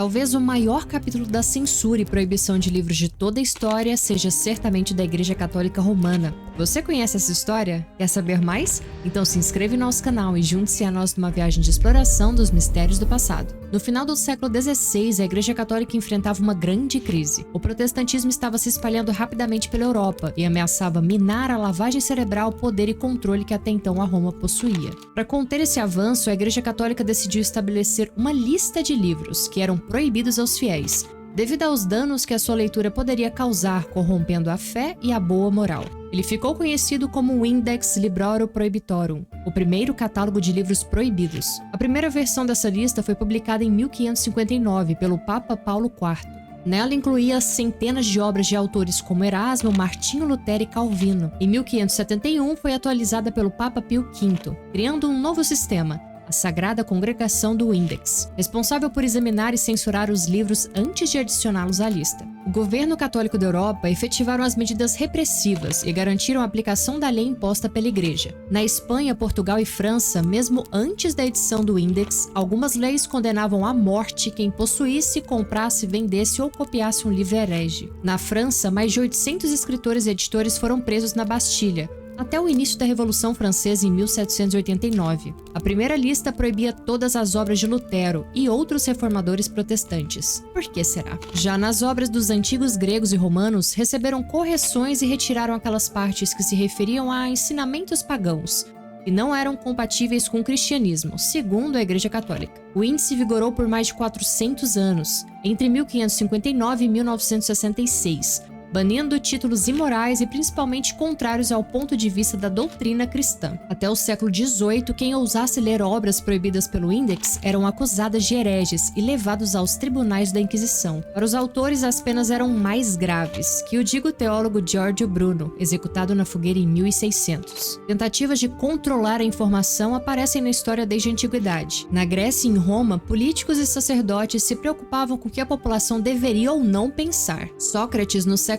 Talvez o maior capítulo da censura e proibição de livros de toda a história seja certamente da Igreja Católica Romana. Você conhece essa história? Quer saber mais? Então se inscreva em nosso canal e junte-se a nós numa viagem de exploração dos mistérios do passado. No final do século XVI, a Igreja Católica enfrentava uma grande crise. O protestantismo estava se espalhando rapidamente pela Europa e ameaçava minar a lavagem cerebral, poder e controle que até então a Roma possuía. Para conter esse avanço, a Igreja Católica decidiu estabelecer uma lista de livros que eram proibidos aos fiéis, devido aos danos que a sua leitura poderia causar, corrompendo a fé e a boa moral. Ele ficou conhecido como o Index Librorum Prohibitorum, o primeiro catálogo de livros proibidos. A primeira versão dessa lista foi publicada em 1559 pelo Papa Paulo IV. Nela incluía centenas de obras de autores como Erasmo, Martinho Lutero e Calvino. Em 1571 foi atualizada pelo Papa Pio V, criando um novo sistema, a Sagrada Congregação do Index, responsável por examinar e censurar os livros antes de adicioná-los à lista. O governo católico da Europa efetivaram as medidas repressivas e garantiram a aplicação da lei imposta pela Igreja. Na Espanha, Portugal e França, mesmo antes da edição do Index, algumas leis condenavam à morte quem possuísse, comprasse, vendesse ou copiasse um livro herege. Na França, mais de 800 escritores e editores foram presos na Bastilha, até o início da Revolução Francesa em 1789. A primeira lista proibia todas as obras de Lutero e outros reformadores protestantes. Por que será? Já nas obras dos antigos gregos e romanos, receberam correções e retiraram aquelas partes que se referiam a ensinamentos pagãos, que não eram compatíveis com o cristianismo, segundo a Igreja Católica. O índice vigorou por mais de 400 anos, entre 1559 e 1966, banindo títulos imorais e principalmente contrários ao ponto de vista da doutrina cristã. Até o século XVIII, quem ousasse ler obras proibidas pelo Index eram acusadas de hereges e levados aos tribunais da Inquisição. Para os autores, as penas eram mais graves, que o digo teólogo Giorgio Bruno, executado na fogueira em 1600. Tentativas de controlar a informação aparecem na história desde a antiguidade. Na Grécia e em Roma, políticos e sacerdotes se preocupavam com o que a população deveria ou não pensar. Sócrates, no século IV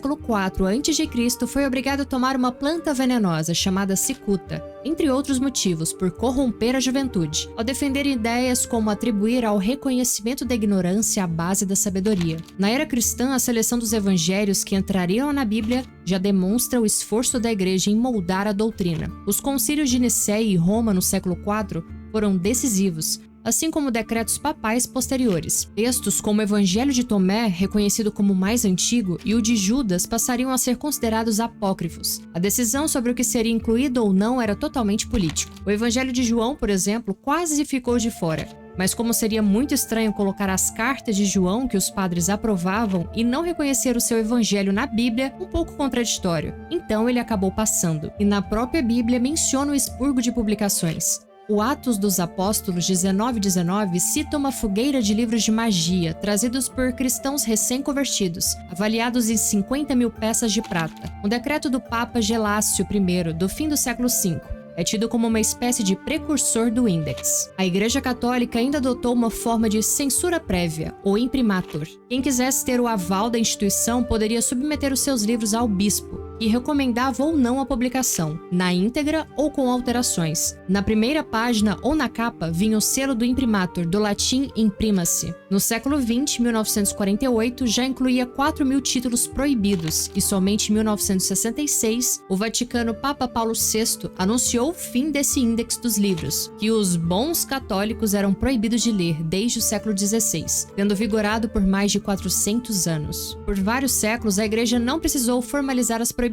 a.C., foi obrigado a tomar uma planta venenosa chamada cicuta, entre outros motivos, por corromper a juventude, ao defender ideias como atribuir ao reconhecimento da ignorância a base da sabedoria. Na era cristã, a seleção dos evangelhos que entrariam na Bíblia já demonstra o esforço da Igreja em moldar a doutrina. Os concílios de Nicéia e Roma no século IV foram decisivos, assim como decretos papais posteriores. Textos como o Evangelho de Tomé, reconhecido como o mais antigo, e o de Judas passariam a ser considerados apócrifos. A decisão sobre o que seria incluído ou não era totalmente político. O Evangelho de João, por exemplo, quase ficou de fora. Mas como seria muito estranho colocar as cartas de João que os padres aprovavam e não reconhecer o seu evangelho na Bíblia, um pouco contraditório. Então ele acabou passando. E na própria Bíblia menciona o expurgo de publicações. O Atos dos Apóstolos 19:19 cita uma fogueira de livros de magia, trazidos por cristãos recém-convertidos, avaliados em 50 mil peças de prata. Um decreto do Papa Gelácio I, do fim do século V, é tido como uma espécie de precursor do Index. A Igreja Católica ainda adotou uma forma de censura prévia, ou imprimatur. Quem quisesse ter o aval da instituição poderia submeter os seus livros ao bispo, e recomendava ou não a publicação, na íntegra ou com alterações. Na primeira página ou na capa vinha o selo do imprimatur, do latim imprima-se. No século XX, 1948, já incluía 4.000 títulos proibidos, e somente em 1966, o Vaticano Papa Paulo VI anunciou o fim desse índex dos livros, que os bons católicos eram proibidos de ler desde o século XVI, tendo vigorado por mais de 400 anos. Por vários séculos, a Igreja não precisou formalizar as proibições.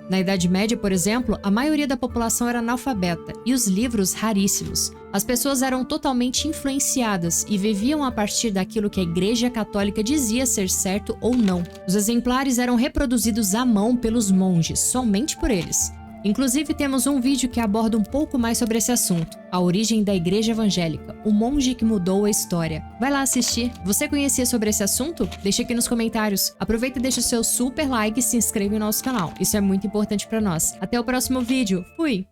Na Idade Média, por exemplo, a maioria da população era analfabeta e os livros raríssimos. As pessoas eram totalmente influenciadas e viviam a partir daquilo que a Igreja Católica dizia ser certo ou não. Os exemplares eram reproduzidos à mão pelos monges, somente por eles. Inclusive, temos um vídeo que aborda um pouco mais sobre esse assunto, a origem da Igreja Evangélica, o monge que mudou a história. Vai lá assistir. Você conhecia sobre esse assunto? Deixa aqui nos comentários. Aproveita e deixa o seu super like e se inscreva no nosso canal. Isso é muito importante para nós. Até o próximo vídeo. Fui!